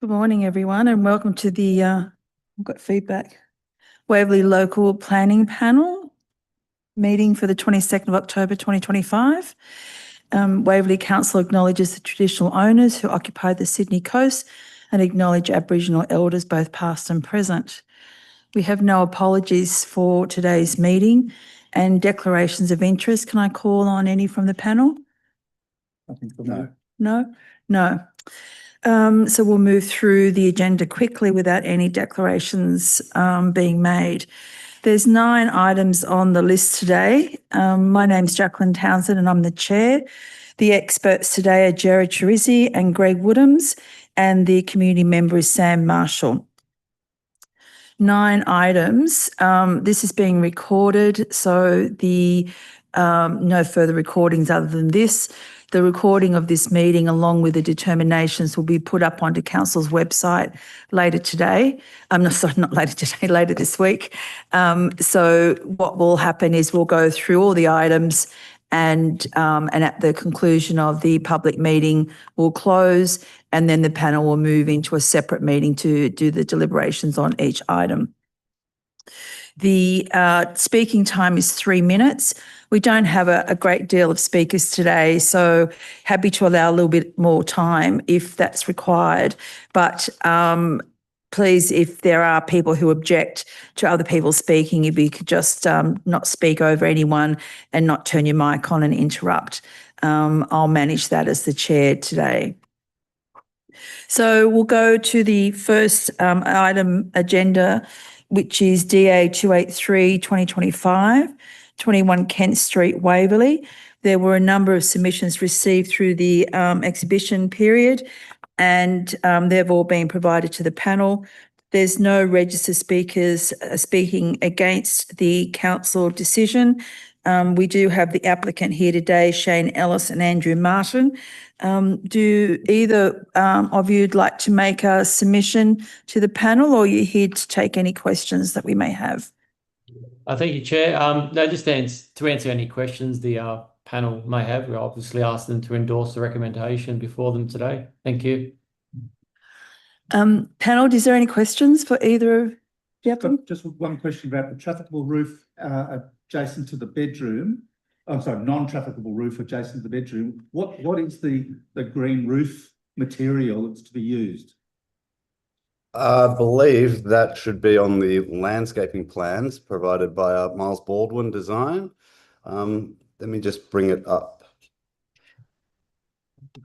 Good morning, everyone, and welcome to the, I've got feedback, Waverley Local Planning Panel meeting for the 22nd of October 2025. Waverley Council acknowledges the traditional owners who occupy the Sydney coast and acknowledge Aboriginal elders, both past and present. We have no apologies for today's meeting and declarations of interest. Can I call on any from the panel? I think no. No? No. So we'll move through the agenda quickly without any declarations being made. There's 9 items on the list today. My name's Jacqueline Townsend and I'm the chair. The experts today are Jared Chirizzi and Greg Woodhams, and the community member is Sam Marshall. 9 items. This is being recorded, so the no further recordings other than this. The recording of this meeting, along with the determinations, will be put up onto Council's website later today. No, sorry, not later today, later this week. So what will happen is we'll go through all the items, and at the conclusion of the public meeting, we'll close, and then the panel will move into a separate meeting to do the deliberations on each item. The speaking time is 3 minutes. We don't have a great deal of speakers today, so happy to allow a little bit more time if that's required. But please, if there are people who object to other people speaking, if you could just not speak over anyone and not turn your mic on and interrupt. I'll manage that as the chair today. So we'll go to the first item agenda, which is DA 283 2025, 21 Kent Street, Waverley. There were a number of submissions received through the exhibition period, and they've all been provided to the panel. There's no registered speakers speaking against the council decision. We do have the applicant here today, Shane Ellis and Andrew Martin. Do either of you'd like to make a submission to the panel, or are you here to take any questions that we may have? Thank you, Chair. No, just to answer any questions the panel may have. We obviously ask them to endorse the recommendation before them today. Thank you. Panel, is there any questions for either of you? Just one question about the trafficable roof adjacent to the bedroom. I'm sorry, non-trafficable roof adjacent to the bedroom. What is the green roof material that's to be used? I believe that should be on the landscaping plans provided by Miles Baldwin Design. Let me just bring it up.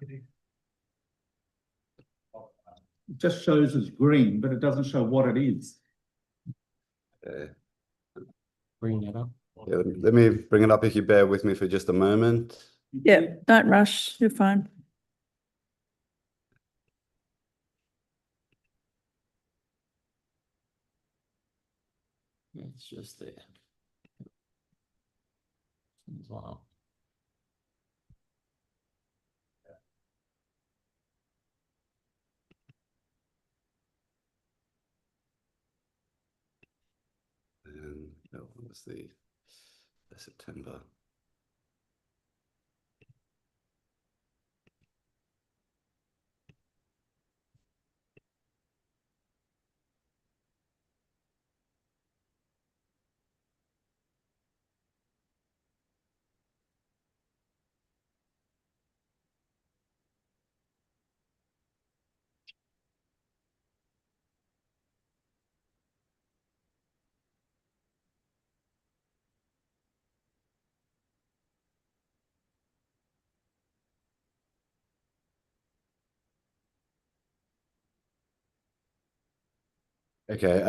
It just shows as green, but it doesn't show what it is. Bring that up. Yeah, let me bring it up if you bear with me for just a moment. Yeah, don't rush, you're fine. It's just there. Wow. And that was the September. Okay,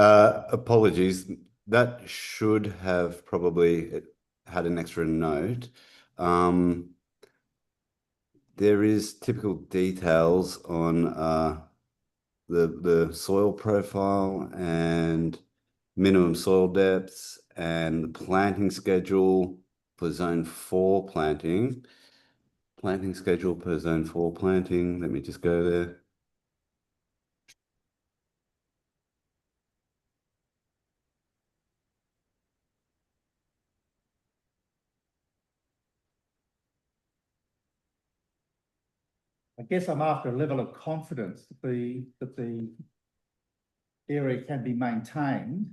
apologies. That should have probably had an extra note. There is typical details on the soil profile and minimum soil depths and the planting schedule for zone 4 planting. Planting schedule per zone 4 planting. Let me just go there. I guess I'm after a level of confidence that the area can be maintained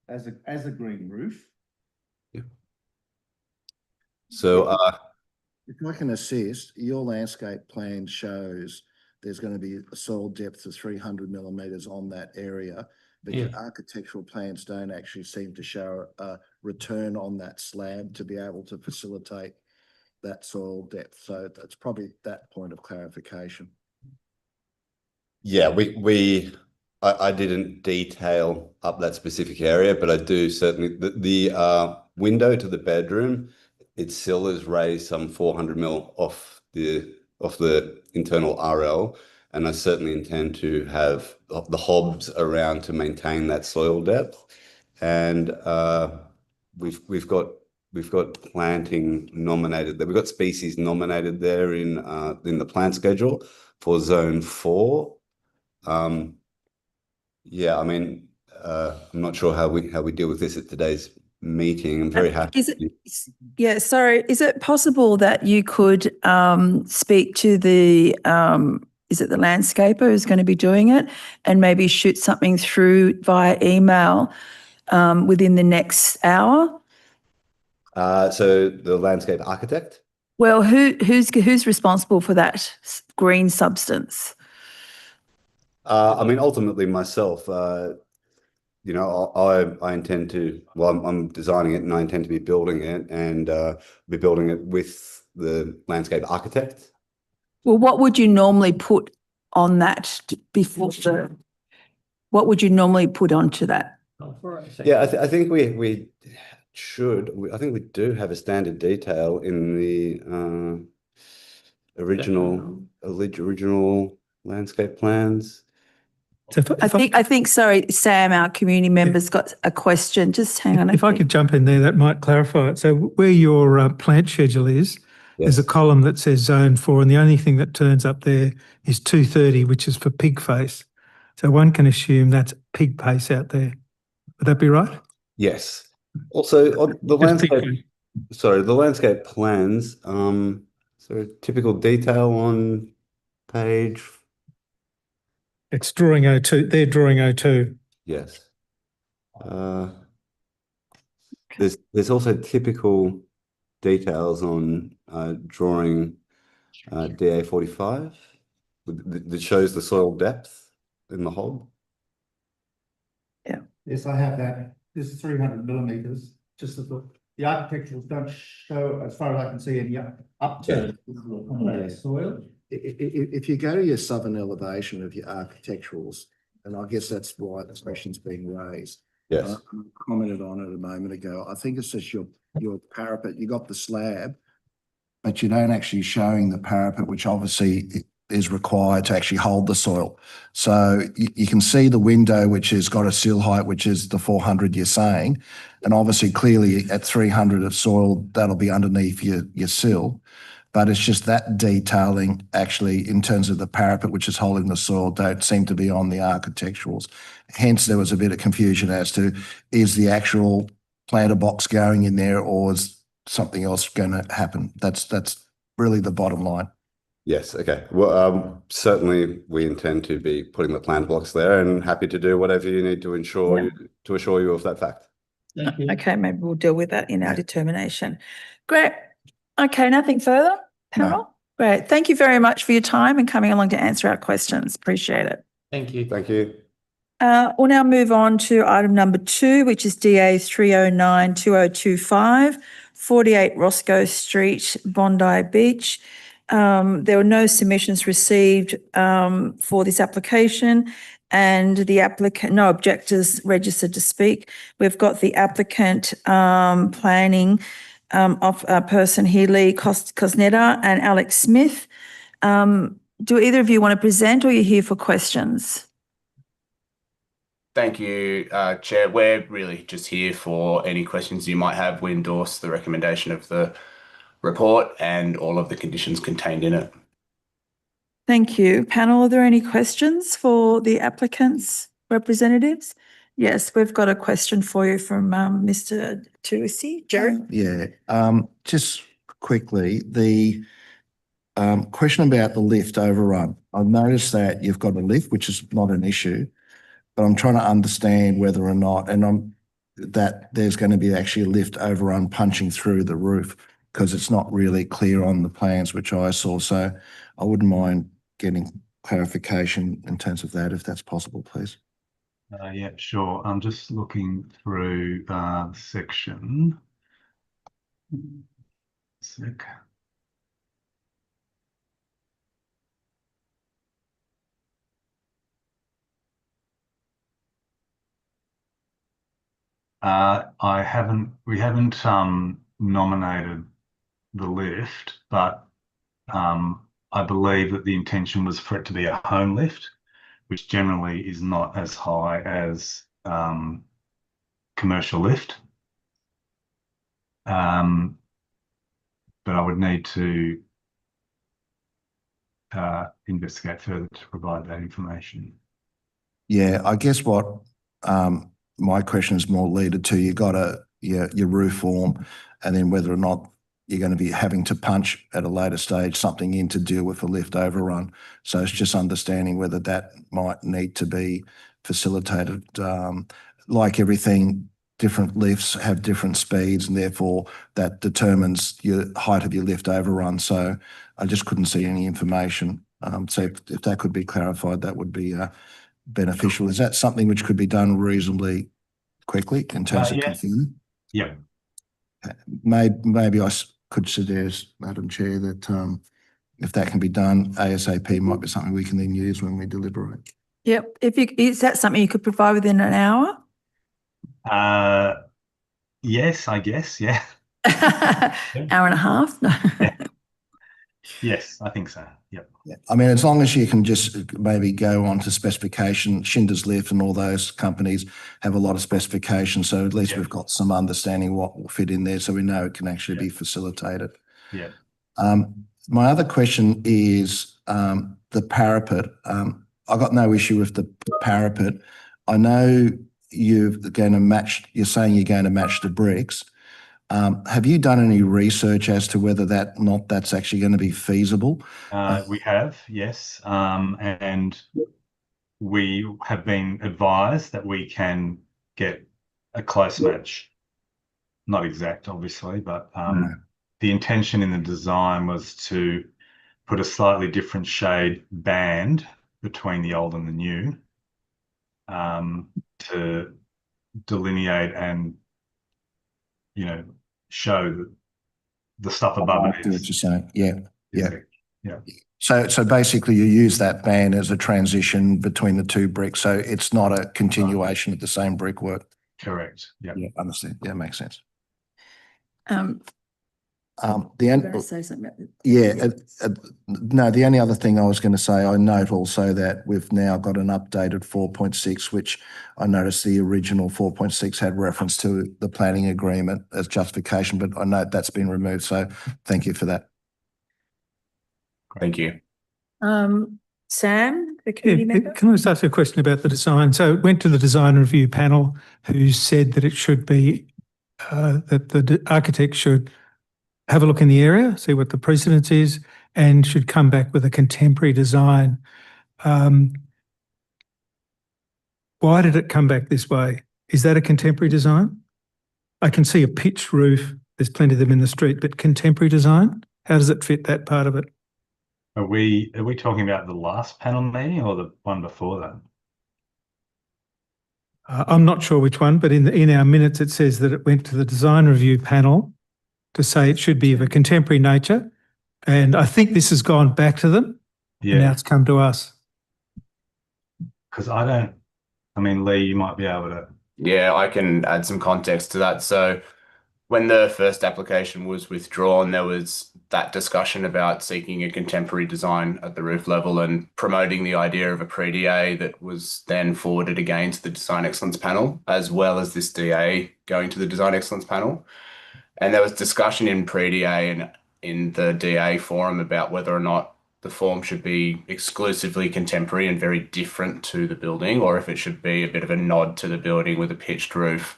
as a green roof. So, If I can assist, your landscape plan shows there's going to be a soil depth of 300 millimetres on that area, but your architectural plans don't actually seem to show a return on that slab to be able to facilitate that soil depth. So that's probably that point of clarification. yeah, I didn't detail up that specific area, but I do certainly, the window to the bedroom, its sill is raised some 400 mil off the internal RL, and I certainly intend to have the hobs around to maintain that soil depth. And we've got planting nominated there. We've got species nominated there in the plant schedule for zone 4. Yeah, I mean, I'm not sure how we deal with this at today's meeting. I'm very happy. Sorry, is it possible that you could speak to the is it the landscaper who's going to be doing it, and maybe shoot something through via email within the next hour? So the landscape architect? Well, who's responsible for that green substance? I mean, ultimately myself. You know, I intend to. Well, I'm designing it, and I intend to be building it, and be building it with the landscape architect. Well, what would you normally put on that before the? What would you normally put onto that? Yeah, I think we should. I think we do have a standard detail in the original landscape plans. So I think, sorry, Sam, our community member's got a question. Just hang on. if I could jump in there, that might clarify it. So where your plant schedule is, there's a column that says zone 4, and the only thing that turns up there is 230, which is for pig face. So one can assume that's pig pace out there. Would that be right? Yes. Also, on the Just pig landscape, face. sorry, the landscape plans, so typical detail on page. It's drawing 02. They're drawing 02. Yes. There's also typical details on drawing DA45 that shows the soil depth in the hob. Yes, I have that. This is 300 millimetres. Just that the architecturals don't show, as far as I can see, any upturn to accommodate soil. If you go to your southern elevation of your architecturals, and I guess that's why the question's being raised. Yes. I commented on it a moment ago. I think it's just your parapet. You got the slab, but you don't actually showing the parapet, which obviously is required to actually hold the soil. So you can see the window, which has got a sill height, which is the 400 you're saying. And obviously clearly at 300 of soil, that'll be underneath your sill. But it's just that detailing actually in terms of the parapet, which is holding the soil, don't seem to be on the architecturals. Hence, there was a bit of confusion as to, is the actual planter box going in there, or is something else going to happen? That's really the bottom line. Yes. Okay. Well, certainly we intend to be putting the plant blocks there, and happy to do whatever you need to assure you of that fact. Thank you. Okay, maybe we'll deal with that in our determination. Great. Okay, nothing further, panel? No. Great. Thank you very much for your time and coming along to answer our questions. Appreciate it. Thank you. Thank you. We'll now move on to item number 2, which is DA 309-2025, 48 Roscoe Street, Bondi Beach. There were no submissions received for this application, and the applicant, no objectors registered to speak. We've got the applicant planning person here, Lee Cosnetta and Alex Smith. Do either of you want to present, or are you here for questions? Thank you, Chair. We're really just here for any questions you might have. We endorse the recommendation of the report and all of the conditions contained in it. Thank you. Panel, are there any questions for the applicant's representatives? Yes, we've got a question for you from Mr. Tuisi. Jerry? Yeah. Just quickly, the Question about the lift overrun. I've noticed that you've got a lift, which is not an issue, but I'm trying to understand whether or not, that there's going to be actually a lift overrun punching through the roof, because it's not really clear on the plans which I saw. So I wouldn't mind getting clarification in terms of that, if that's possible, please. Yeah, sure. I'm just looking through the section. Sec. We haven't nominated the lift, but I believe that the intention was for it to be a home lift, which generally is not as high as commercial lift. But I would need to investigate further to provide that information. Yeah, I guess what my question is more leaded to, you got your roof form, and then whether or not you're going to be having to punch at a later stage something in to deal with a lift overrun. So it's just understanding whether that might need to be facilitated. Like everything, different lifts have different speeds, and therefore that determines your height of your lift overrun. So I just couldn't see any information. So if that could be clarified, that would be beneficial. Is that something which could be done reasonably quickly in terms of confirming? Yeah. Maybe I could suggest, Madam Chair, that if that can be done ASAP, might be something we can then use when we deliberate. Yep. Is that something you could provide within an hour? Yes, I guess. Yeah. Hour and a half? No. Yeah. Yes, I think so. Yep. Yeah. I mean, as long as you can just maybe go on to specification, Schindler's Lift and all those companies have a lot of specifications. So at least we've got some understanding what will fit in there, so we know it can actually be facilitated. Yeah. My other question is the parapet. I got no issue with the parapet. I know you're saying you're going to match the bricks. Have you done any research as to whether that's actually going to be feasible? We have, yes. And we have been advised that we can get a close match. Not exact, obviously, but the intention in the design was to put a slightly different shade band between the old and the new to delineate and, show the stuff above it. What you're saying, yeah. Yeah. So basically, you use that band as a transition between the two bricks, so it's not a continuation of the same brickwork. Correct. Yeah. Yeah, understand. Yeah, makes sense. Say something about No, the only other thing I was going to say, I note also that we've now got an updated 4.6, which I noticed the original 4.6 had reference to the planning agreement as justification, but I note that's been removed. So thank you for that. Thank you. Sam, the committee member? Can I just ask a question about the design? So it went to the design review panel, who said that it should be, that the architect should have a look in the area, see what the precedence is, and should come back with a contemporary design. Why did it come back this way? Is that a contemporary design? I can see a pitched roof. There's plenty of them in the street, but contemporary design, how does it fit that part of it? Are we talking about the last panel meeting or the one before that? I'm not sure which one, but in our minutes it says that it went to the design review panel to say it should be of a contemporary nature, and I think this has gone back to them. Yeah. And now it's come to us. Because Lee, you might be able to. Yeah, I can add some context to that. So when the first application was withdrawn, there was that discussion about seeking a contemporary design at the roof level and promoting the idea of a pre-DA that was then forwarded again to the Design Excellence panel, as well as this DA going to the Design Excellence panel. And there was discussion in pre-DA and in the DA forum about whether or not the form should be exclusively contemporary and very different to the building, or if it should be a bit of a nod to the building with a pitched roof.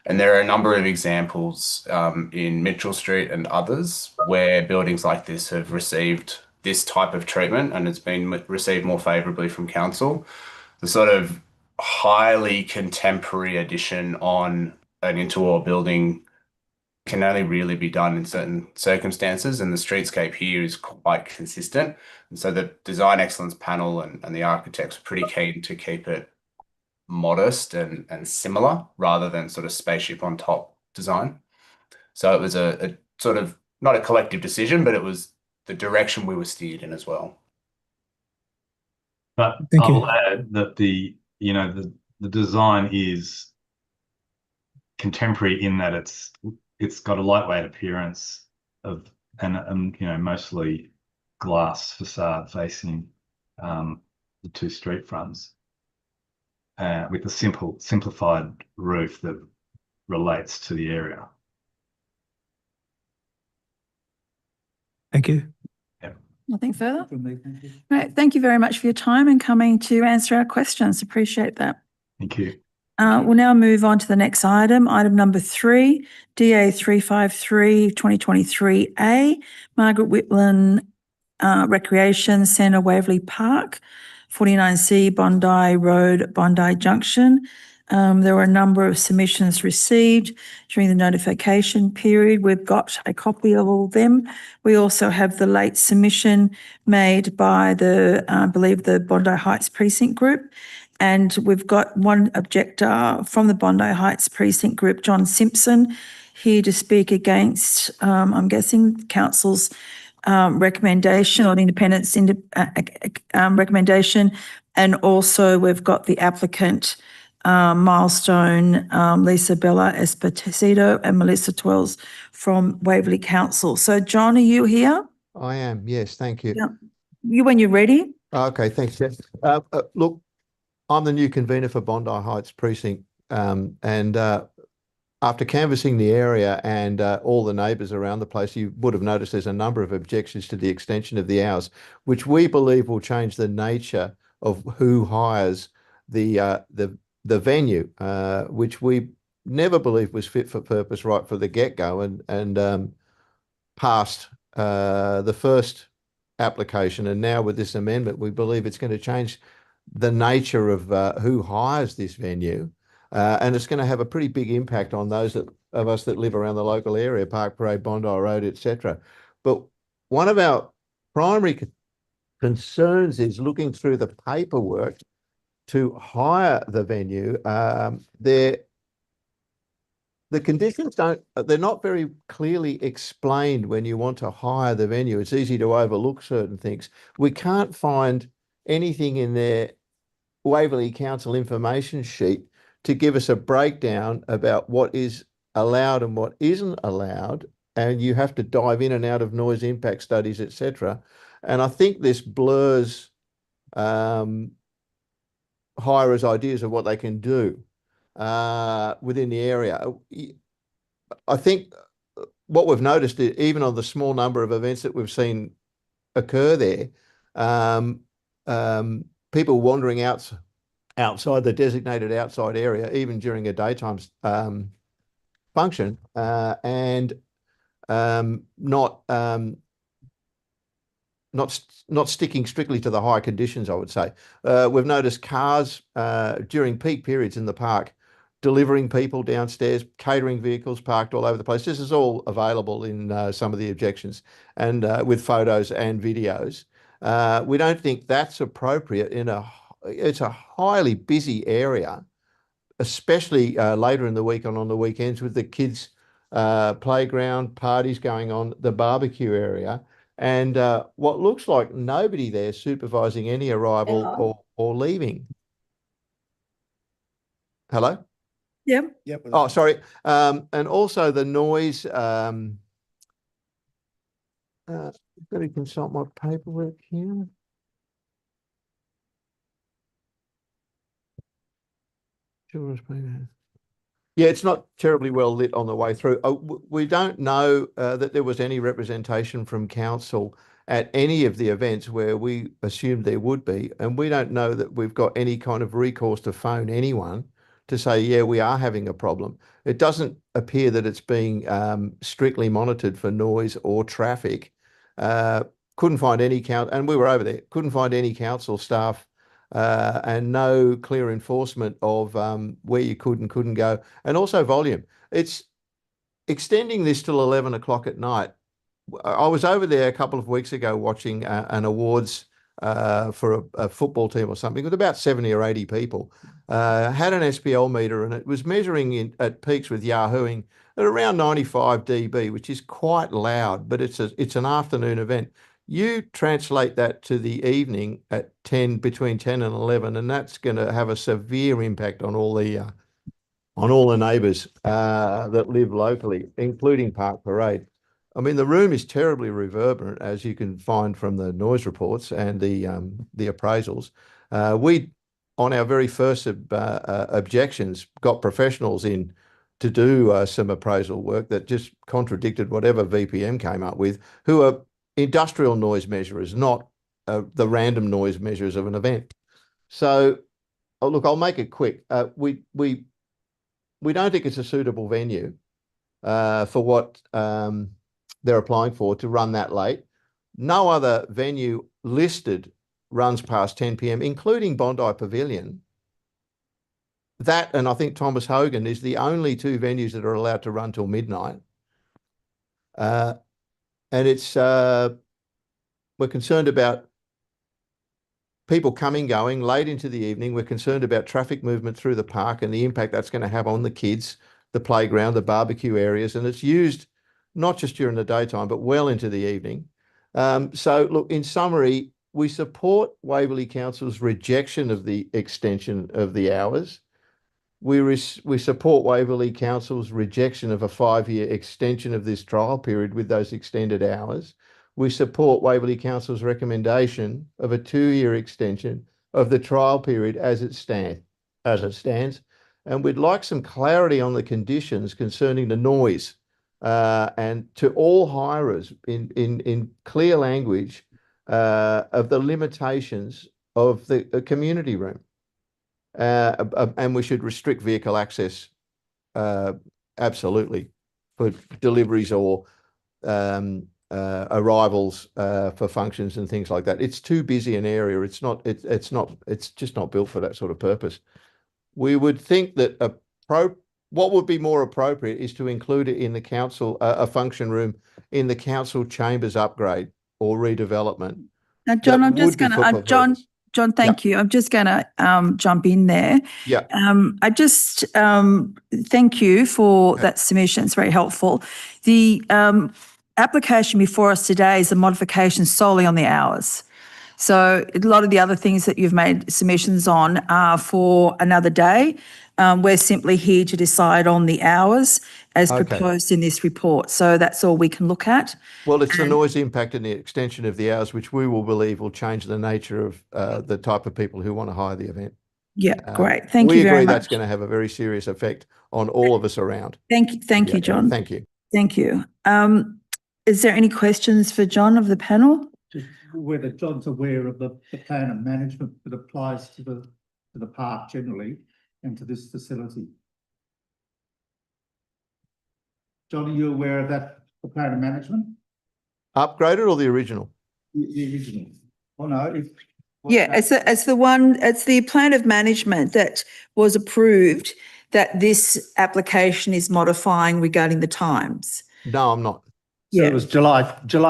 And there are a number of examples in Mitchell Street and others where buildings like this have received this type of treatment, and it's been received more favourably from council. The sort of highly contemporary addition on an interwar building can only really be done in certain circumstances, and the streetscape here is quite consistent. And so the design excellence panel and the architects are pretty keen to keep it modest and similar rather than sort of spaceship on top design. So it was a sort of not a collective decision, but it was the direction we were steered in as well. But Thank you. I'll add that the design is contemporary in that it's got a lightweight appearance of and mostly glass facade facing the two street fronts with a simplified roof that relates to the area. Thank you. Nothing further? From me, thank you. Right. Thank you very much for your time and coming to answer our questions. Appreciate that. Thank you. We'll now move on to the next item, item number 3, DA 353 2023A, Margaret Whitland Recreation Centre, Waverley Park, 49C Bondi Road, Bondi Junction. There were a number of submissions received during the notification period. We've got a copy of all of them. We also have the late submission made by I believe the Bondi Heights Precinct Group. And we've got one objector from the Bondi Heights Precinct Group, John Simpson, here to speak against, I'm guessing, council's recommendation or the independent's recommendation. And also we've got the applicant, Milestone, Lisa Bella Esposito and Melissa Twells from Waverley Council. So John, are you here? I am, yes, thank you. Yeah. You when you're ready. Okay, thanks, Jeff. Look, I'm the new convener for Bondi Heights Precinct, and after canvassing the area and all the neighbours around the place, you would have noticed there's a number of objections to the extension of the hours, which we believe will change the nature of who hires the venue, which we never believed was fit for purpose right for the get-go, and passed the first application, and now with this amendment, we believe it's going to change the nature of who hires this venue, and it's going to have a pretty big impact on those of us that live around the local area, Park Parade, Bondi Road, etc. But one of our primary concerns is looking through the paperwork to hire the venue. The conditions they're not very clearly explained when you want to hire the venue. It's easy to overlook certain things. We can't find anything in their Waverley Council information sheet to give us a breakdown about what is allowed and what isn't allowed. And you have to dive in and out of noise impact studies, etc. And I think this blurs hirers' ideas of what they can do within the area. I think what we've noticed, even on the small number of events that we've seen occur there, people wandering outside the designated outside area, even during a daytime function, and not sticking strictly to the high conditions, I would say. We've noticed cars during peak periods in the park delivering people downstairs, catering vehicles parked all over the place. This is all available in some of the objections and with photos and videos. We don't think that's appropriate it's a highly busy area, especially later in the week and on the weekends with the kids' playground, parties going on, the barbecue area, and what looks like nobody there supervising any arrival or leaving. Hello? Yeah. Yep. Oh, sorry. And also the noise. Got to consult my paperwork here. Yeah, it's not terribly well lit on the way through. We don't know that there was any representation from council at any of the events where we assumed there would be, and we don't know that we've got any kind of recourse to phone anyone to say, yeah, we are having a problem. It doesn't appear that it's being strictly monitored for noise or traffic. couldn't find any and we were over there, couldn't find any council staff and no clear enforcement of where you could and couldn't go, and also volume. It's extending this till 11 o'clock at night. I was over there a couple of weeks ago watching an awards for a football team or something with about 70 or 80 people. Had an SPL meter, and it was measuring at peaks with Yahooing at around 95 dB, which is quite loud, but it's an afternoon event. You translate that to the evening at between 10 and 11, and that's going to have a severe impact on all the neighbours that live locally, including Park Parade. I mean, the room is terribly reverberant, as you can find from the noise reports and the appraisals. We, on our very first objections, got professionals in to do some appraisal work that just contradicted whatever VPM came up with, who are industrial noise measurers, not the random noise measures of an event. So, look, I'll make it quick. We don't think it's a suitable venue for what they're applying for to run that late. No other venue listed runs past 10 p.m., including Bondi Pavilion. That, and I think Thomas Hogan, is the only two venues that are allowed to run till midnight. And it's, we're concerned about people coming, going late into the evening. We're concerned about traffic movement through the park and the impact that's going to have on the kids, the playground, the barbecue areas. And it's used not just during the daytime, but well into the evening. So look, in summary, we support Waverley Council's rejection of the extension of the hours. We support Waverley Council's rejection of a 5-year extension of this trial period with those extended hours. We support Waverley Council's recommendation of a 2-year extension of the trial period as it stands. And we'd like some clarity on the conditions concerning the noise, and to all hirers in clear language of the limitations of the community room. And we should restrict vehicle access absolutely for deliveries or arrivals for functions and things like that. It's too busy an area. It's just not built for that sort of purpose. We would think that what would be more appropriate is to include it in the council, a function room in the council chambers upgrade or redevelopment. Now, John, I'm just going to, John, thank you. I'm just going to jump in there. Yeah. I just thank you for that submission. It's very helpful. The application before us today is a modification solely on the hours. So a lot of the other things that you've made submissions on are for another day. We're simply here to decide on the hours as proposed in this report. So that's all we can look at. Well, it's the noise impact and the extension of the hours, which we will believe will change the nature of the type of people who want to hire the event. Yeah, great. Thank you very much. We agree that's going to have a very serious effect on all of us around. Thank you, John. Thank you. Thank you. Is there any questions for John of the panel? Just whether John's aware of the plan of management that applies to the park generally and to this facility. John, are you aware of the plan of management? Upgraded or the original? The original. Oh no. It's the plan of management that was approved that this application is modifying regarding the times. No, I'm not. So it was July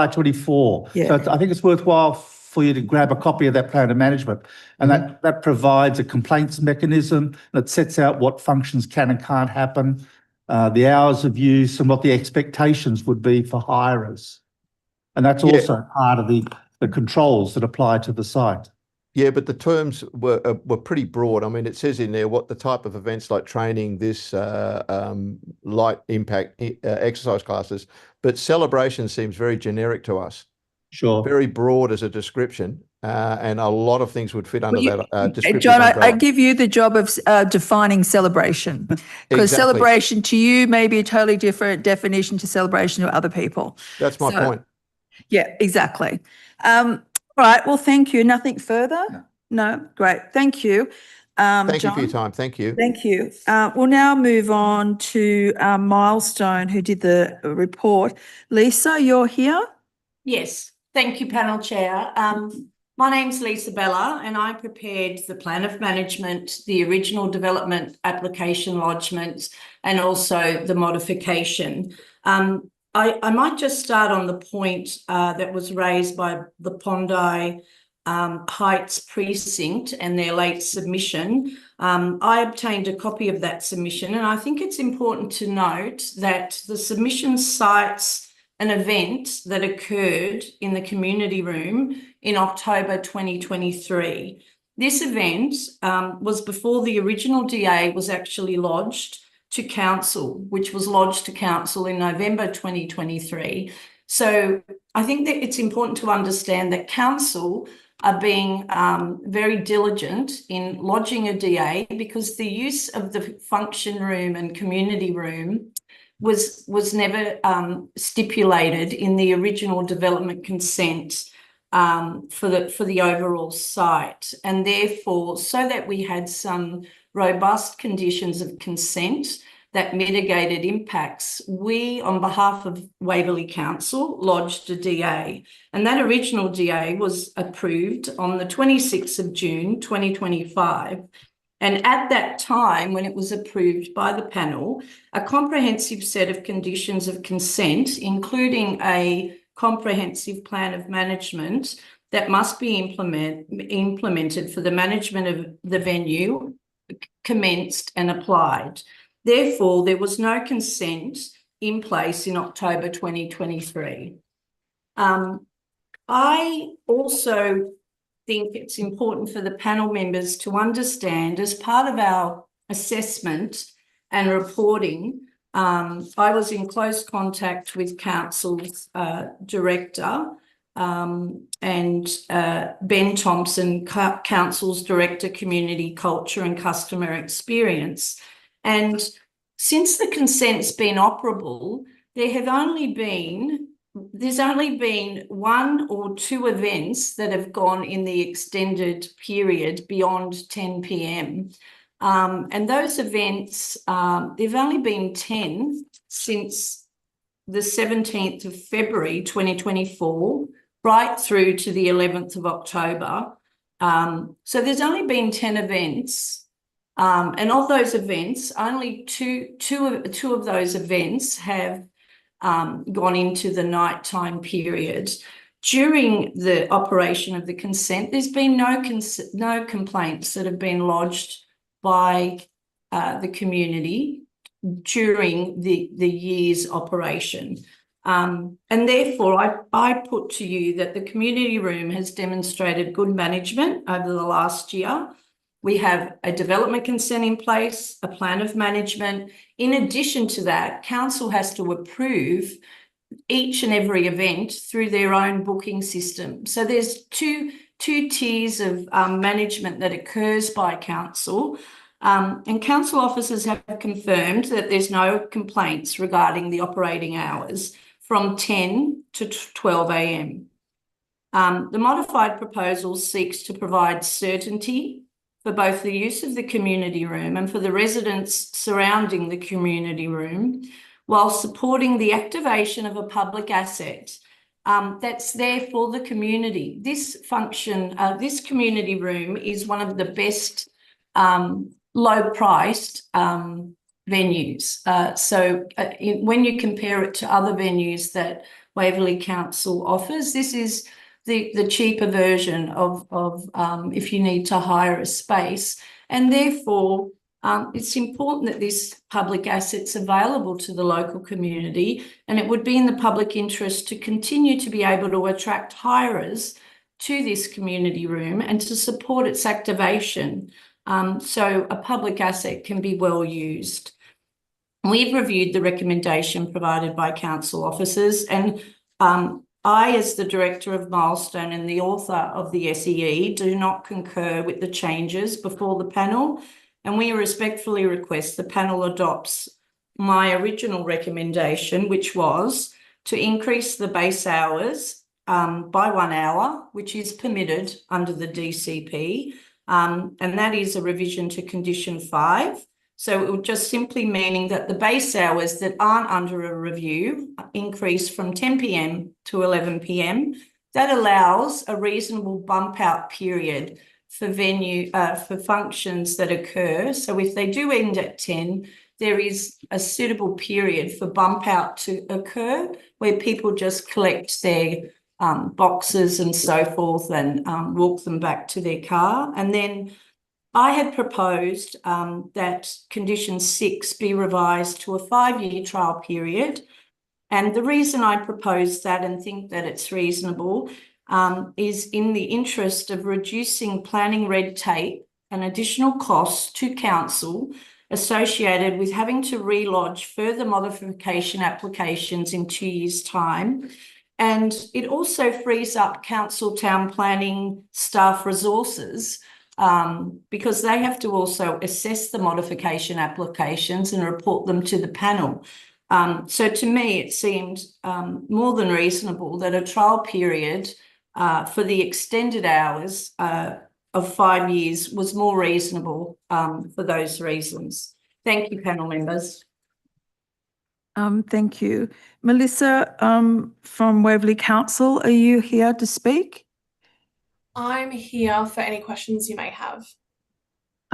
24. Yeah. So I think it's worthwhile for you to grab a copy of that plan of management, and that provides a complaints mechanism that sets out what functions can and can't happen, the hours of use, and what the expectations would be for hirers. And that's also part of the controls that apply to the site. Yeah, but the terms were pretty broad. I mean, it says in there what the type of events like training, this light impact exercise classes, but celebration seems very generic to us. Sure. Very broad as a description, and a lot of things would fit under that description. John, I give you the job of defining celebration, because celebration to you may be a totally different definition to celebration to other people. That's my point. Yeah, exactly. All right. Well, thank you. Nothing further? No. Great. Thank you. Thank you for your time. Thank you. Thank you. We'll now move on to Milestone, who did the report. Lisa, you're here? Yes. Thank you, panel chair. My name's Lisa Bella, and I prepared the plan of management, the original development application lodgement, and also the modification. I might just start on the point that was raised by the Bondi Heights precinct and their late submission. I obtained a copy of that submission, and I think it's important to note that the submission cites an event that occurred in the community room in October 2023. This event was before the original DA was actually lodged to council, which was lodged to council in November 2023. So I think that it's important to understand that council are being very diligent in lodging a DA, because the use of the function room and community room was never stipulated in the original development consent for the overall site. And therefore, so that we had some robust conditions of consent that mitigated impacts, we, on behalf of Waverley Council, lodged a DA. And that original DA was approved on the 26th of June, 2025. And at that time, when it was approved by the panel, a comprehensive set of conditions of consent, including a comprehensive plan of management that must be implemented for the management of the venue, commenced and applied. Therefore, there was no consent in place in October 2023. I also think it's important for the panel members to understand, as part of our assessment and reporting, I was in close contact with Council's director and Ben Thompson, Council's Director, Community Culture and Customer Experience. And since the consent's been operable, there's only been one or two events that have gone in the extended period beyond 10 p.m. And those events, there've only been 10 since the 17th of February 2024, right through to the 11th of October. So there's only been 10 events. And of those events, only two of those events have gone into the nighttime period. During the operation of the consent, there's been no complaints that have been lodged by the community during the year's operation. And therefore, I put to you that the community room has demonstrated good management over the last year. We have a development consent in place, a plan of management. In addition to that, council has to approve each and every event through their own booking system. So there's two tiers of management that occurs by council. And council officers have confirmed that there's no complaints regarding the operating hours from 10 to 12 a.m. The modified proposal seeks to provide certainty for both the use of the community room and for the residents surrounding the community room, while supporting the activation of a public asset that's there for the community. This community room is one of the best low-priced venues. When you compare it to other venues that Waverley Council offers, this is the cheaper version of if you need to hire a space. And therefore, it's important that this public asset's available to the local community, and it would be in the public interest to continue to be able to attract hirers to this community room and to support its activation, so a public asset can be well used. We've reviewed the recommendation provided by council officers, and I, as the director of Milestone and the author of the SEE, do not concur with the changes before the panel, and we respectfully request the panel adopts my original recommendation, which was to increase the base hours by 1 hour, which is permitted under the DCP, and that is a revision to condition 5. So it would just simply meaning that the base hours that aren't under a review increase from 10 p.m. to 11 p.m. that allows a reasonable bump out period for for functions that occur. So if they do end at 10, there is a suitable period for bump out to occur where people just collect their boxes and so forth and walk them back to their car. And then I had proposed that condition 6 be revised to a 5-year trial period. And the reason I proposed that and think that it's reasonable is in the interest of reducing planning red tape and additional costs to council associated with having to relodge further modification applications in 2 years' time. And it also frees up council town planning staff resources because they have to also assess the modification applications and report them to the panel. So to me, it seemed more than reasonable that a trial period for the extended hours of 5 years was more reasonable for those reasons. Thank you, panel members. Thank you. Melissa from Waverley Council, are you here to speak? I'm here for any questions you may have.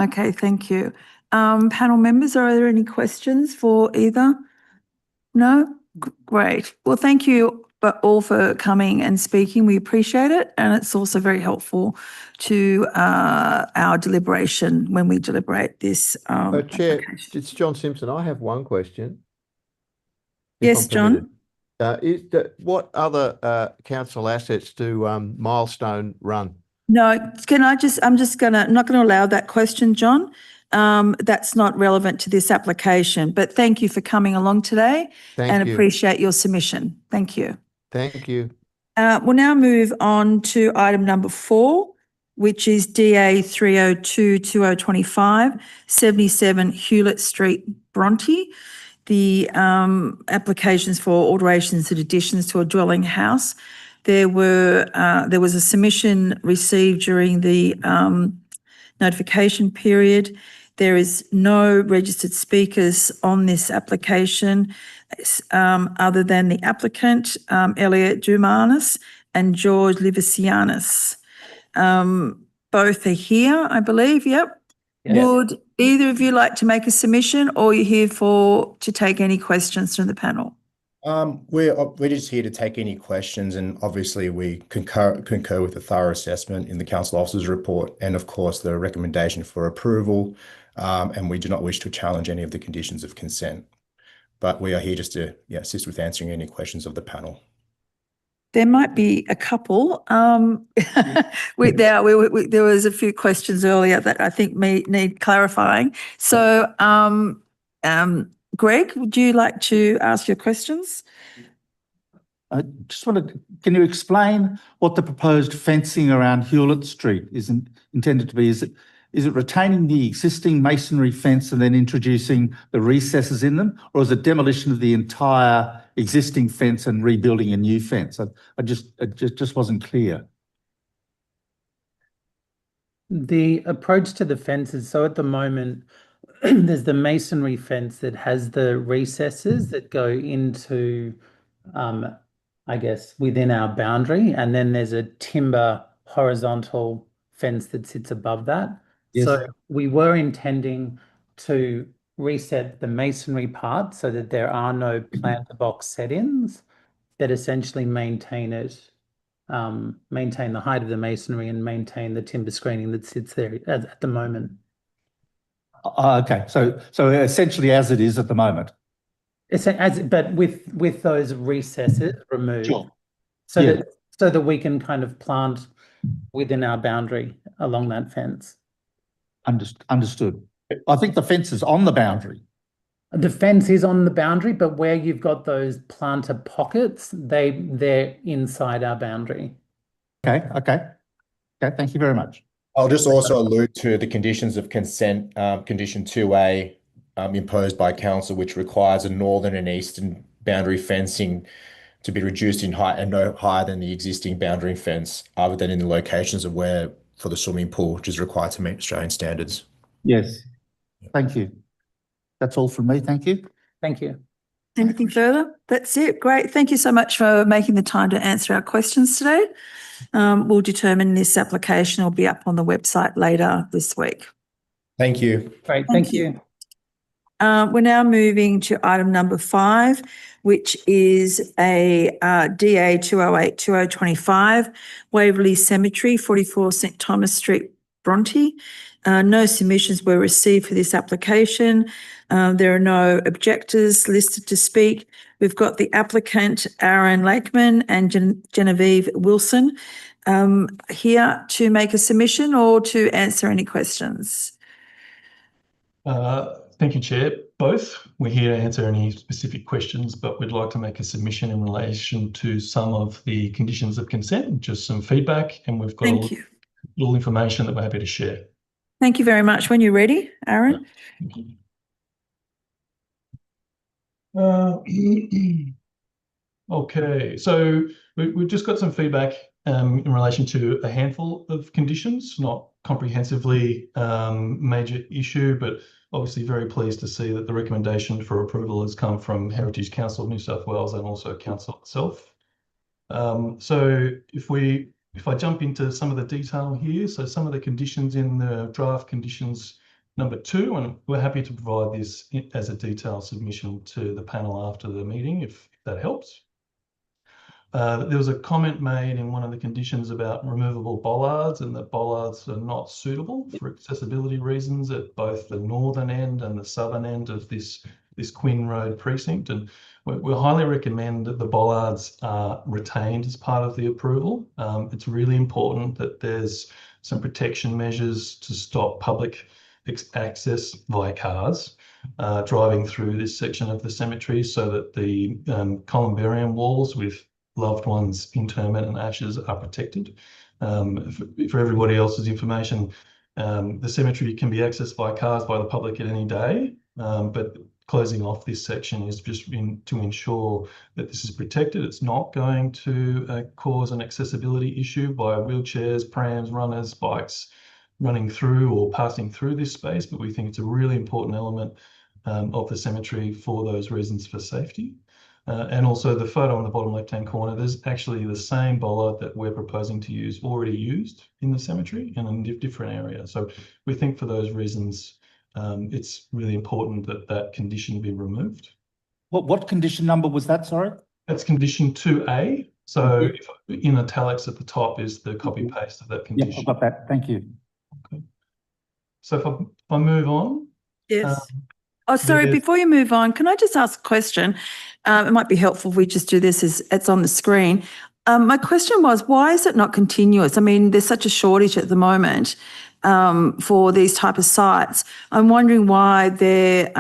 Okay, thank you. Panel members, are there any questions for either? No? Great. Well, thank you all for coming and speaking. We appreciate it. And it's also very helpful to our deliberation when we deliberate this. Chair, it's John Simpson. I have one question. Yes, John. What other council assets do Milestone run? No, I'm just not going to allow that question, John. That's not relevant to this application, but thank you for coming along today and appreciate your submission. Thank you. Thank you. We'll now move on to item number 4, which is DA 302-2025, 77 Hewlett Street, Bronte. The applications for alterations and additions to a dwelling house. There was a submission received during the notification period. There is no registered speakers on this application other than the applicant, Elliot Dumanis and George Livisianis. Both are here, I believe. Yep. Yes. Would either of you like to make a submission, or are you here to take any questions from the panel? We're just here to take any questions, and obviously we concur with the thorough assessment in the council officer's report, and of course the recommendation for approval. And we do not wish to challenge any of the conditions of consent, but we are here just to assist with answering any questions of the panel. There might be a couple. There was a few questions earlier that I think need clarifying. So, Greg, would you like to ask your questions? I just wanted, can you explain what the proposed fencing around Hewlett Street is intended to be? Is it retaining the existing masonry fence and then introducing the recesses in them, or is it demolition of the entire existing fence and rebuilding a new fence? It just wasn't clear. The approach to the fences, so at the moment, there's the masonry fence that has the recesses that go into, I guess, within our boundary, and then there's a timber horizontal fence that sits above that. Yes. So we were intending to reset the masonry part so that there are no planter box set-ins that essentially maintain it, maintain the height of the masonry and maintain the timber screening that sits there at the moment. Okay, so essentially as it is at the moment. But with those recesses removed, sure. So that we can kind of plant within our boundary along that fence. Understood. I think the fence is on the boundary. The fence is on the boundary, but where you've got those planter pockets, they're inside our boundary. Okay. Thank you very much. I'll just also allude to the conditions of consent, condition 2A imposed by council, which requires a northern and eastern boundary fencing to be reduced in height and no higher than the existing boundary fence, other than in the locations of where for the swimming pool, which is required to meet Australian standards. Yes. Thank you. That's all from me. Thank you. Thank you. Anything further? That's it. Great. Thank you so much for making the time to answer our questions today. We'll determine this application will be up on the website later this week. Thank you. Great, thank you. We're now moving to item number 5, which is a DA 208-2025, Waverley Cemetery, 44 St Thomas Street, Bronte. No submissions were received for this application. There are no objectors listed to speak. We've got the applicant, Aaron Lakeman and Genevieve Wilson, here to make a submission or to answer any questions. Thank you, Chair. Both. We're here to answer any specific questions, but we'd like to make a submission in relation to some of the conditions of consent, just some feedback, and we've got a little information that we're happy to share. Thank you very much. When you're ready, Aaron. Thank you. Okay, so we've just got some feedback in relation to a handful of conditions, not comprehensively major issue, but obviously very pleased to see that the recommendation for approval has come from Heritage Council of New South Wales and also Council itself. So if I jump into some of the detail here, so some of the conditions in the draft conditions number 2, and we're happy to provide this as a detailed submission to the panel after the meeting, if that helps. There was a comment made in one of the conditions about removable bollards, and that bollards are not suitable for accessibility reasons at both the northern end and the southern end of this Quinn Road precinct. And we highly recommend that the bollards are retained as part of the approval. It's really important that there's some protection measures to stop public access via cars driving through this section of the cemetery, so that the columbarium walls with loved ones' interment and ashes are protected. For everybody else's information, the cemetery can be accessed by cars by the public at any day, but closing off this section is just to ensure that this is protected. It's not going to cause an accessibility issue by wheelchairs, prams, runners, bikes running through or passing through this space, but we think it's a really important element of the cemetery for those reasons for safety. And also the photo on the bottom left-hand corner, there's actually the same bollard that we're proposing to use already used in the cemetery and in a different area. So we think for those reasons, it's really important that that condition be removed. What condition number was that, sorry? That's condition 2A. So in italics at the top is the copy paste of that condition. Yeah, I've got that. Thank you. Okay. So if I move on. Yes. Sorry, before you move on, can I just ask a question? It might be helpful if we just do this as it's on the screen. My question was, why is it not continuous? I mean, there's such a shortage at the moment for these type of sites. I'm wondering why the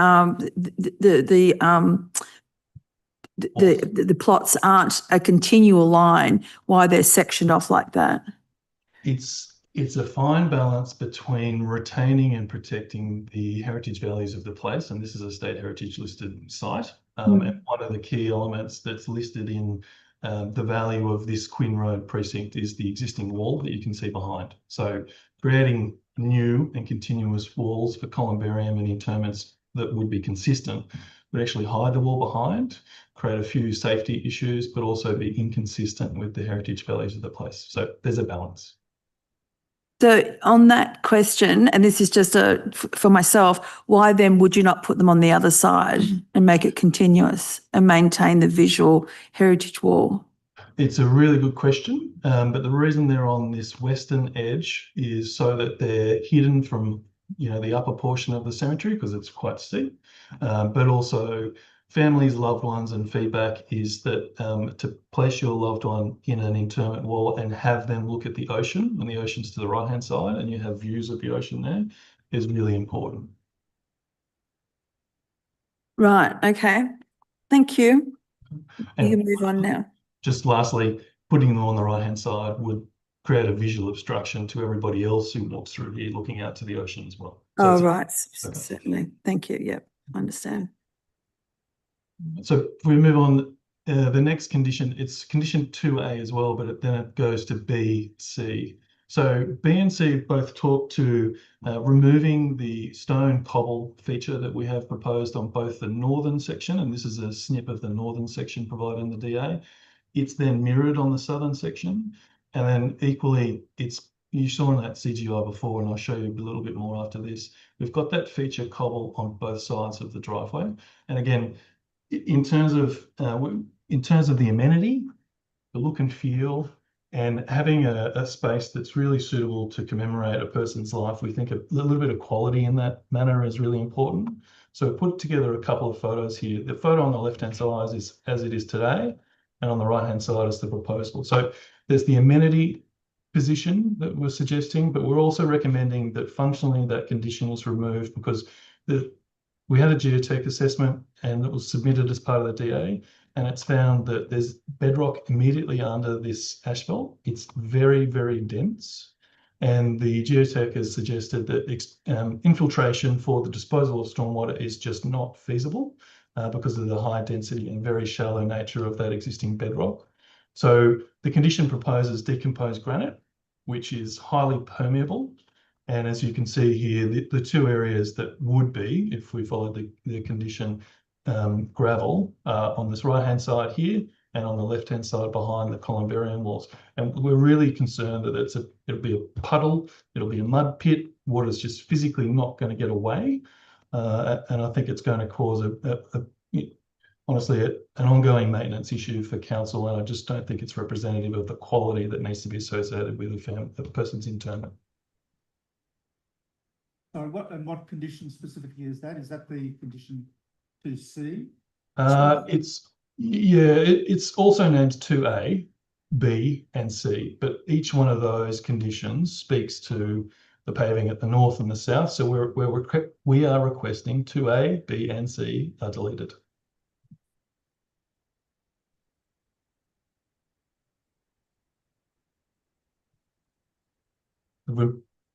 plots aren't a continual line, why they're sectioned off like that. It's a fine balance between retaining and protecting the heritage values of the place, and this is a state heritage listed site. And one of the key elements that's listed in the value of this Quinn Road precinct is the existing wall that you can see behind. So creating new and continuous walls for columbarium and interments that would be consistent would actually hide the wall behind, create a few safety issues, but also be inconsistent with the heritage values of the place. So there's a balance. So on that question, and this is just for myself, why then would you not put them on the other side and make it continuous and maintain the visual heritage wall? It's a really good question, but the reason they're on this western edge is so that they're hidden from, the upper portion of the cemetery because it's quite steep, but also families, loved ones, and feedback is that to place your loved one in an interment wall and have them look at the ocean, and the ocean's to the right-hand side, and you have views of the ocean there, is really important. Right, okay. Thank you. And you can move on now. Just lastly, putting them on the right-hand side would create a visual obstruction to everybody else who walks through here looking out to the ocean as well. So right, certainly. Thank you. Yep, I understand. So if we move on, the next condition, it's condition 2A as well, but then it goes to B, C. So B and C both talk to removing the stone cobble feature that we have proposed on both the northern section, and this is a snip of the northern section provided in the DA. It's then mirrored on the southern section, and then equally, you saw in that CGI before, and I'll show you a little bit more after this. We've got that feature cobble on both sides of the driveway, and again, in terms of the amenity, the look and feel, and having a space that's really suitable to commemorate a person's life, we think a little bit of quality in that manner is really important. So put together a couple of photos here. The photo on the left-hand side is as it is today, and on the right-hand side is the proposal. So there's the amenity position that we're suggesting, but we're also recommending that functionally that condition is removed because we had a geotech assessment and it was submitted as part of the DA, and it's found that there's bedrock immediately under this asphalt. It's very, very dense. And the geotech has suggested that infiltration for the disposal of stormwater is just not feasible because of the high density and very shallow nature of that existing bedrock. So the condition proposes decomposed granite, which is highly permeable. And as you can see here, the two areas that would be, if we followed the condition, gravel on this right-hand side here and on the left-hand side behind the columbarium walls. And we're really concerned that it'll be a puddle, it'll be a mud pit, water's just physically not going to get away. And I think it's going to cause honestly, an ongoing maintenance issue for council, and I just don't think it's representative of the quality that needs to be associated with the person's internment. Sorry, what condition specifically is that? Is that the condition 2C? It's also named 2A, B, and C, but each one of those conditions speaks to the paving at the north and the south. So we are requesting 2A, B, and C are deleted. If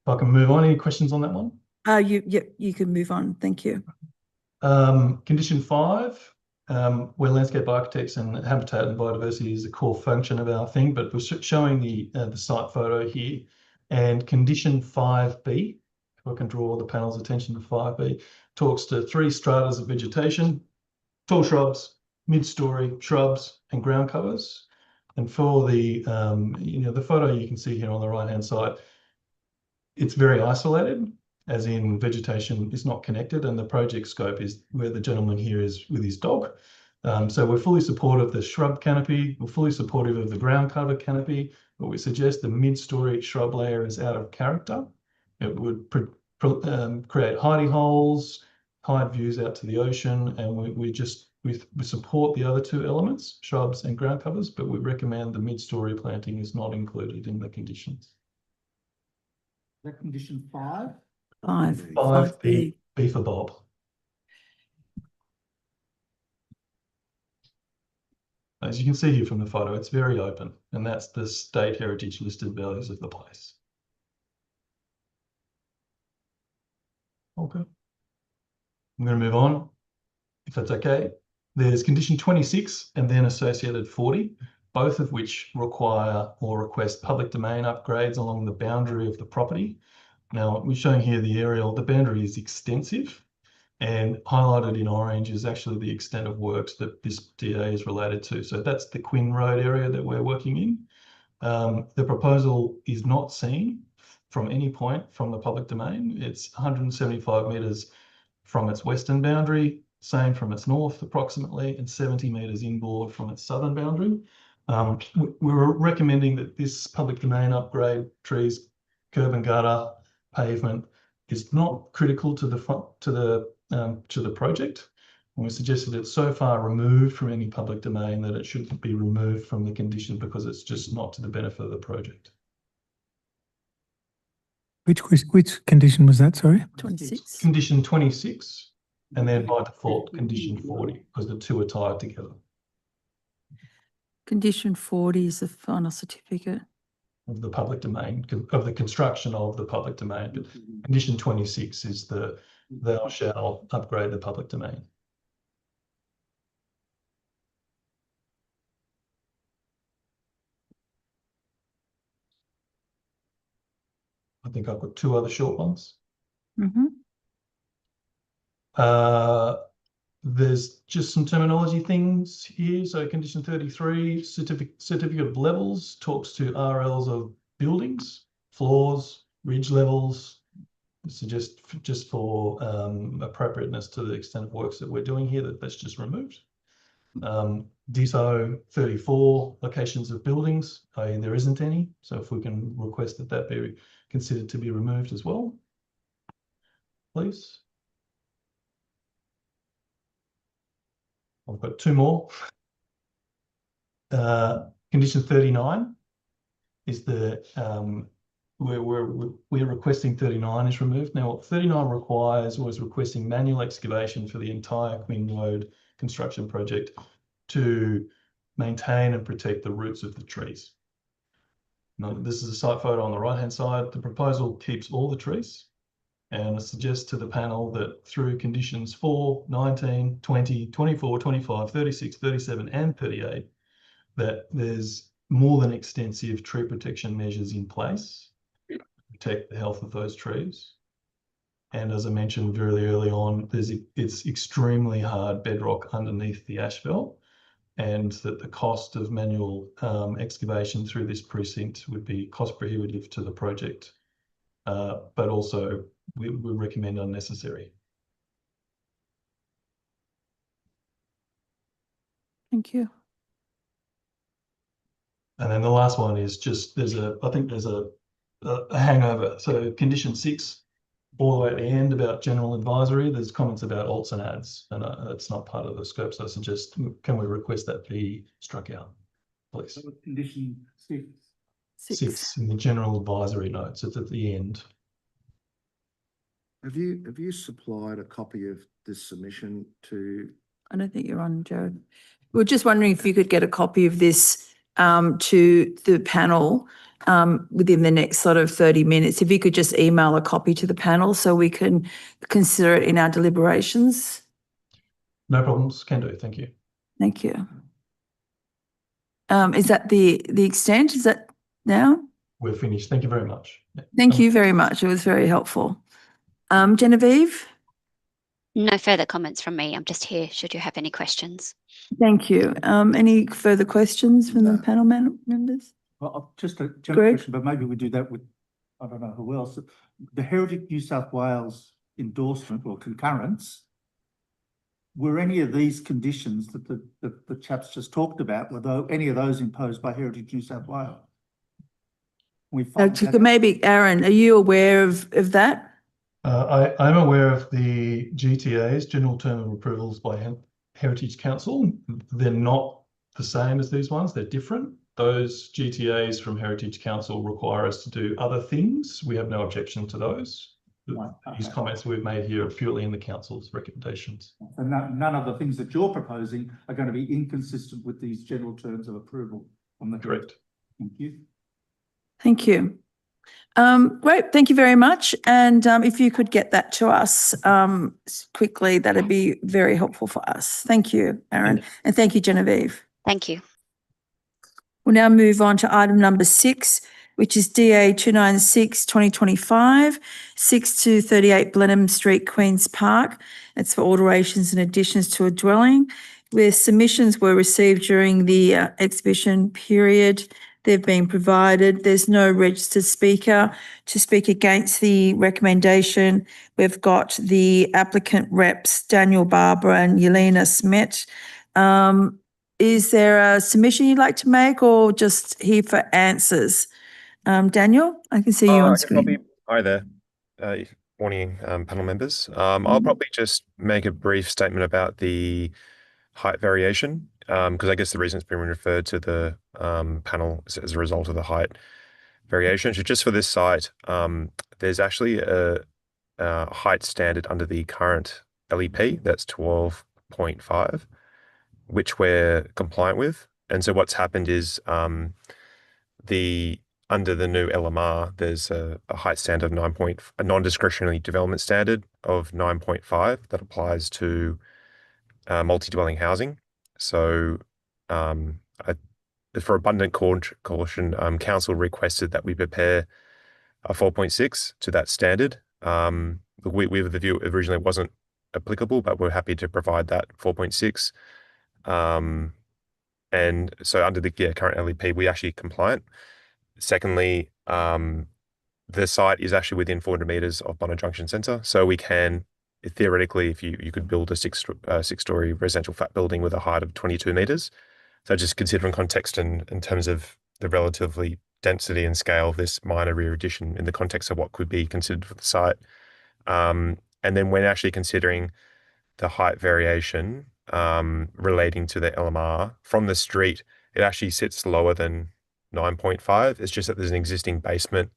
I can move on, any questions on that one? You can move on. Thank you. Condition 5, where landscape architects and habitat and biodiversity is the core function of our thing, but we're showing the site photo here. And condition 5B, if I can draw the panel's attention to 5B, talks to 3 stratas of vegetation, tall shrubs, mid-story shrubs, and ground covers. And for the photo you can see here on the right-hand side, it's very isolated, as in vegetation is not connected, and the project scope is where the gentleman here is with his dog. So we're fully supportive of the shrub canopy, we're fully supportive of the ground cover canopy, but we suggest the mid-story shrub layer is out of character. It would create hidey holes, hide views out to the ocean, and we support the other 2 elements, shrubs and ground covers, but we recommend the mid-story planting is not included in the conditions. That condition 5? 5B, B for Bob. As you can see here from the photo, it's very open, and that's the state heritage listed values of the place. Okay. I'm going to move on, if that's okay. There's condition 26 and then associated 40, both of which require or request public domain upgrades along the boundary of the property. Now, we're showing here the aerial. The boundary is extensive, and highlighted in orange is actually the extent of works that this DA is related to. So that's the Quinn Road area that we're working in. The proposal is not seen from any point from the public domain. It's 175 metres from its western boundary, same from its north approximately, and 70 metres inboard from its southern boundary. We're recommending that this public domain upgrade, trees, curb and gutter, pavement, is not critical to the project. And we suggested it's so far removed from any public domain that it shouldn't be removed from the condition because it's just not to the benefit of the project. Which condition was that, sorry? 26. Condition 26, and then by default, condition 40, because the 2 are tied together. Condition 40 is the final certificate of the public domain, of the construction of the public domain. But condition 26 is thou shalt upgrade the public domain. think I've got two other short ones. Mhm. There's just some terminology things here. So condition 33, certificate of levels talks to RLs of buildings, floors, ridge levels. So just for appropriateness to the extent of works that we're doing here, that's just removed. DSO 34, locations of buildings, i.e. there isn't any. So if we can request that that be considered to be removed as well, please. I've got two more. Condition 39 is the we're requesting 39 is removed. Now, what 39 requires was requesting manual excavation for the entire Queen Road construction project to maintain and protect the roots of the trees. Now, this is a site photo on the right-hand side. The proposal keeps all the trees, and I suggest to the panel that through conditions 4, 19, 20, 24, 25, 36, 37, and 38, that there's more than extensive tree protection measures in place to protect the health of those trees. And as I mentioned very early on, it's extremely hard bedrock underneath the asphalt, and that the cost of manual excavation through this precinct would be cost prohibitive to the project, but also we recommend unnecessary. Thank you. And then the last one is just I think there's a hangover. So condition 6, all the way at the end about general advisory, there's comments about alts and ads, and it's not part of the scope. So I suggest, can we request that be struck out, please? So condition 6. 6 in the general advisory notes. It's at the end. Have you supplied a copy of this submission to? I don't think you're on, Jared. We're just wondering if you could get a copy of this to the panel within the next sort of 30 minutes. If you could just email a copy to the panel so we can consider it in our deliberations. No problems, can do, thank you. Thank you. Is that the extent? Is that now? We're finished, thank you very much. Thank you very much. It was very helpful. Genevieve? No further comments from me. I'm just here should you have any questions. Thank you. Any further questions from the panel members? Well, just a general Greg? question, but maybe we do that with, I don't know who else. The Heritage New South Wales endorsement or concurrence, were any of these conditions that the chaps just talked about, were any of those imposed by Heritage New South Wales? Maybe, Aaron, are you aware of that? I'm aware of the GTAs, General Term of Approvals by Heritage Council. They're not the same as these ones, they're different. Those GTAs from Heritage Council require us to do other things. We have no objection to those. His comments we've made here are purely in the council's recommendations. And none of the things that you're proposing are going to be inconsistent with these general terms of approval on the correct. Thank you. Thank you. Great, thank you very much. And if you could get that to us quickly, that'd be very helpful for us. Thank you, Aaron. And thank you, Genevieve. Thank you. We'll now move on to item number 6, which is DA 296/2025, 6 to 38 Blenheim Street, Queen's Park. It's for alterations and additions to a dwelling, where submissions were received during the exhibition period. They've been provided. There's no registered speaker to speak against the recommendation. We've got the applicant reps, Daniel Barber and Yelena Smet. Is there a submission you'd like to make or just here for answers? Daniel, I can see you on screen. Hi there. Morning, panel members. I'll probably just make a brief statement about the height variation, because I guess the reason it's been referred to the panel is as a result of the height variation. So just for this site, there's actually a height standard under the current LEP, that's 12.5, which we're compliant with. And so what's happened is under the new LMR, there's a height standard of a non-discretionary development standard of 9.5 that applies to multi-dwelling housing. So for abundant caution, council requested that we prepare a 4.6 to that standard. We with the view originally wasn't applicable, but we're happy to provide that 4.6. And so under the current LEP, we actually compliant. Secondly, the site is actually within 400 meters of Bondi Junction Centre, so we can theoretically, if you could build a six-story residential flat building with a height of 22 meters. So just considering context in terms of the relatively density and scale of this minor rear addition in the context of what could be considered for the site. And then when actually considering the height variation relating to the LMR from the street, it actually sits lower than 9.5. It's just that there's an existing basement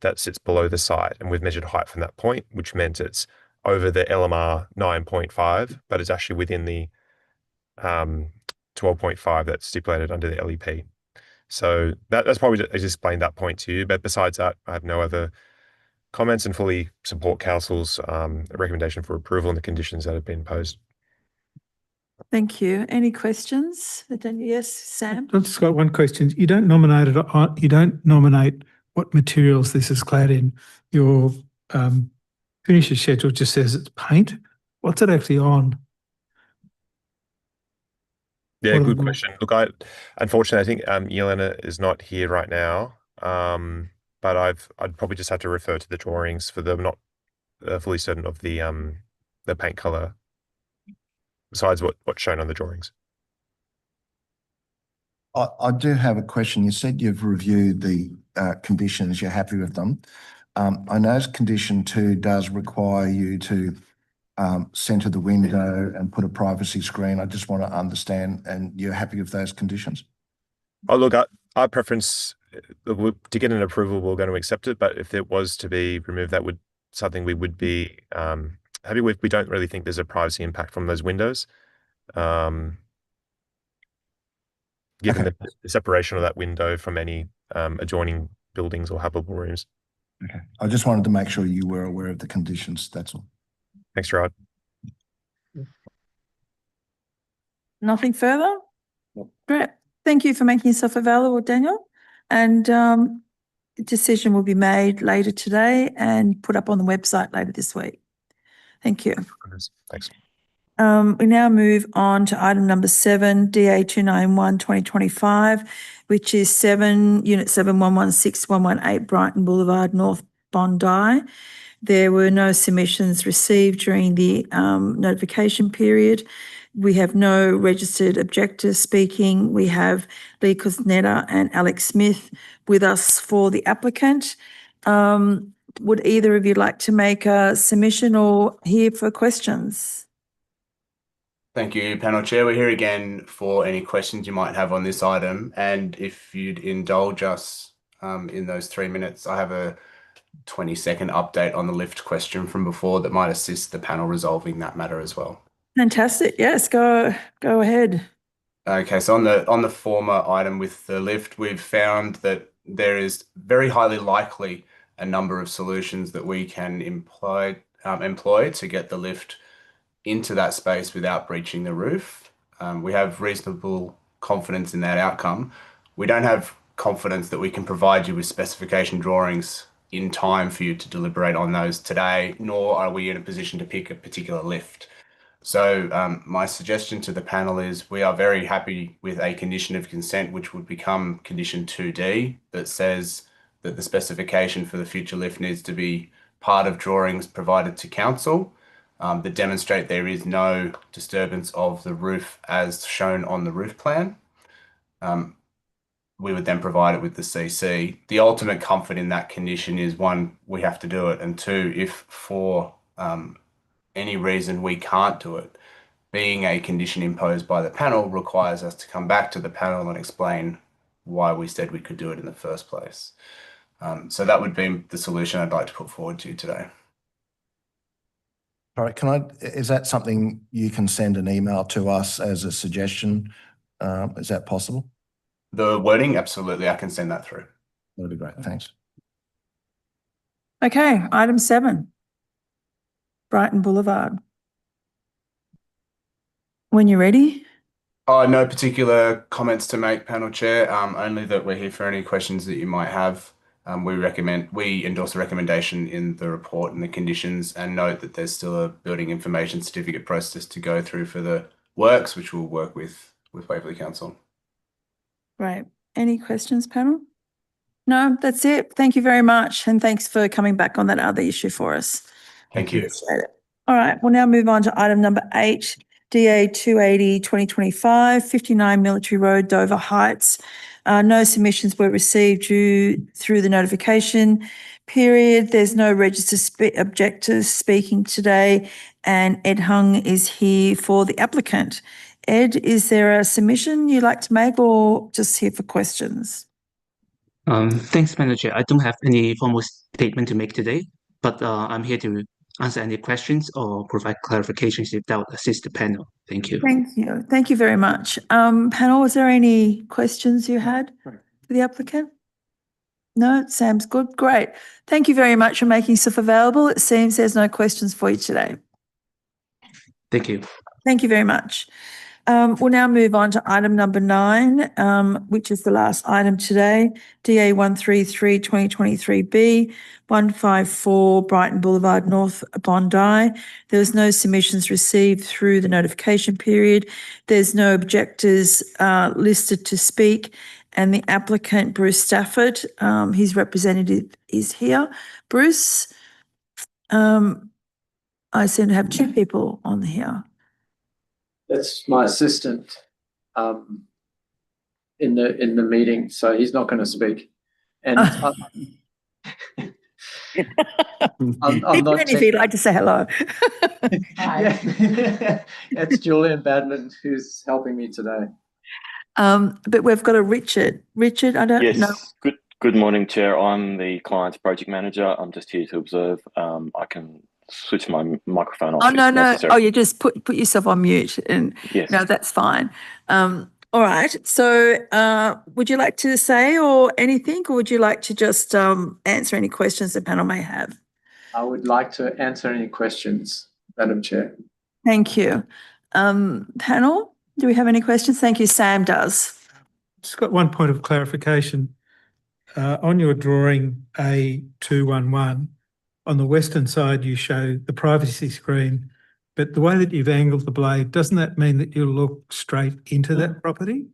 that sits below the site, and we've measured height from that point, which meant it's over the LMR 9.5, but it's actually within the 12.5 that's stipulated under the LEP. So that's probably just explained that point to you. But besides that, I have no other comments and fully support council's recommendation for approval and the conditions that have been imposed. Thank you. Any questions? Yes, Sam? I've just got one question. You don't nominate it. You don't nominate what materials this is clad in. Your finishes schedule just says it's paint. What's it actually on? Yeah, good question. Look, unfortunately, I think Yelena is not here right now. But I'd probably just have to refer to the drawings for them, not fully certain of the paint color besides what's shown on the drawings. I do have a question. You said you've reviewed the conditions, you're happy with them. I know condition 2 does require you to centre the window and put a privacy screen. I just want to understand, and you're happy with those conditions? Oh, look, our preference to get an approval, we're going to accept it. But if it was to be removed, that would something we would be happy with. We don't really think there's a privacy impact from those windows, given the separation of that window from any adjoining buildings or habitable rooms. Okay. I just wanted to make sure you were aware of the conditions. That's all. Thanks, Gerard. Nothing further? Great. Thank you for making yourself available, Daniel. And decision will be made later today and put up on the website later this week. Thank you. Thanks. We now move on to item number 7, DA 291-2025, which is Unit 7116118 Brighton Boulevard, North Bondi. There were no submissions received during the notification period. We have no registered objectors speaking. We have Lee Kuzneta and Alex Smith with us for the applicant. Would either of you like to make a submission or here for questions? Thank you, panel chair. We're here again for any questions you might have on this item. And if you'd indulge us in those 3 minutes, I have a 20-second update on the lift question from before that might assist the panel resolving that matter as well. Fantastic. Yes, go ahead. Okay, so on the former item with the lift, we've found that there is very highly likely a number of solutions that we can employ to get the lift into that space without breaching the roof. We have reasonable confidence in that outcome. We don't have confidence that we can provide you with specification drawings in time for you to deliberate on those today, nor are we in a position to pick a particular lift. So my suggestion to the panel is we are very happy with a condition of consent, which would become condition 2D, that says that the specification for the future lift needs to be part of drawings provided to council that demonstrate there is no disturbance of the roof as shown on the roof plan. We would then provide it with the CC. The ultimate comfort in that condition is, 1, we have to do it, and 2, if for any reason we can't do it, being a condition imposed by the panel requires us to come back to the panel and explain why we said we could do it in the first place. So that would be the solution I'd like to put forward to you today. All right, is that something you can send an email to us as a suggestion? Is that possible? The wording, absolutely, I can send that through. That'd be great, thanks. Okay, item 7, Brighton Boulevard. When you're ready. No particular comments to make, panel chair, only that we're here for any questions that you might have. we endorse the recommendation in the report and the conditions, and note that there's still a building information certificate process to go through for the works, which we'll work with Waverley Council. Right. Any questions, panel? No, that's it. Thank you very much. And thanks for coming back on that other issue for us. Thank you. Appreciate it. All right, we'll now move on to item number 8, DA 280-2025, 59 Military Road, Dover Heights. No submissions were received through the notification period. There's no registered objectors speaking today, and Ed Hung is here for the applicant. Ed, is there a submission you'd like to make or just here for questions? Thanks, Manager. I don't have any formal statement to make today, but I'm here to answer any questions or provide clarifications if that would assist the panel. Thank you. Thank you. Thank you very much. Panel, was there any questions you had for the applicant? No, Sam's good. Great. Thank you very much for making yourself available. It seems there's no questions for you today. Thank you. Thank you very much. We'll now move on to item number 9, which is the last item today, DA 133-2023B, 154 Brighton Boulevard, North Bondi. There was no submissions received through the notification period. There's no objectors listed to speak, and the applicant, Bruce Stafford, his representative is here. Bruce, I seem to have 2 people on here. That's my assistant in the meeting, so he's not going to speak. And I'm not. If you'd like to say hello. Yeah. It's Julian Badman who's helping me today. But we've got a Richard. Richard, I don't know. Good morning, Chair. I'm the client's project manager. I'm just here to observe. I can switch my microphone off. Oh, no. Necessary. Oh, you just put yourself on mute and yes. No, that's fine. All right. So would you like to say or anything, or would you like to just answer any questions the panel may have? I would like to answer any questions, Madam Chair. Thank you. Panel, do we have any questions? Thank you. Sam does. Just got one point of clarification. On your drawing A211, on the western side, you show the privacy screen, but the way that you've angled the blade, doesn't that mean that you look straight into that property?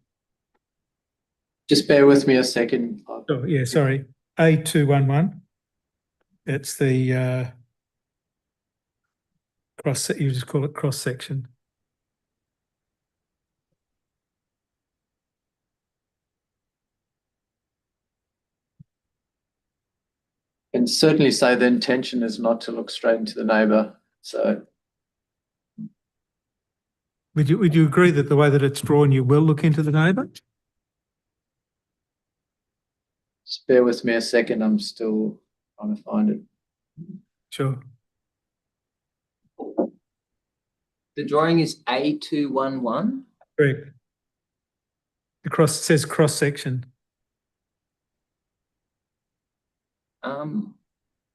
Just bear with me a second. Oh, yeah, sorry. A211. It's the you just call it cross section. And certainly say the intention is not to look straight into the neighbour. So would you agree that the way that it's drawn, you will look into the neighbour? just bear with me a second. I'm still trying to find it. Sure. The drawing is A211. Correct. It says cross section.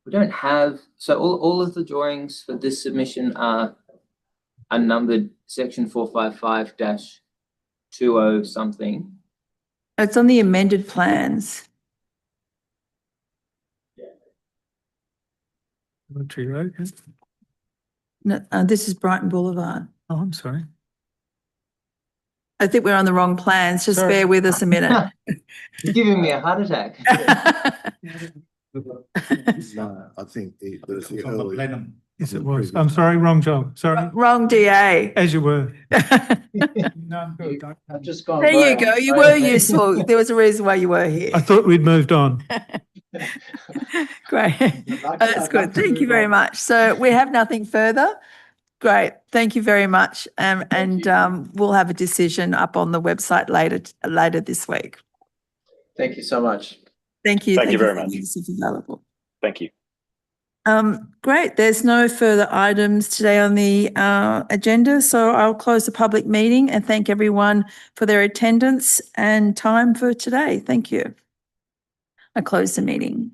We don't have, so all of the drawings for this submission are numbered section 455-20 something. It's on the amended plans. Military Road. Yeah. No, this is Brighton Boulevard. Oh, I'm sorry. I think we're on the wrong plans. Just bear with us a minute. You're giving me a heart attack. No, I think there's the early. Yes, it was. I'm sorry, wrong job. Sorry. Wrong DA. As you were. No, good. I've just gone. There you go. You were useful. There was a reason why you were here. I thought we'd moved on. Great. That's good. Thank you very much. So we have nothing further. Great. Thank you very much. We'll have a decision up on the website later this week. Thank you so much. Thank you. Thank you very much. Available. Thank you. Great. There's no further items today on the agenda, so I'll close the public meeting and thank everyone for their attendance and time for today. Thank you. I close the meeting.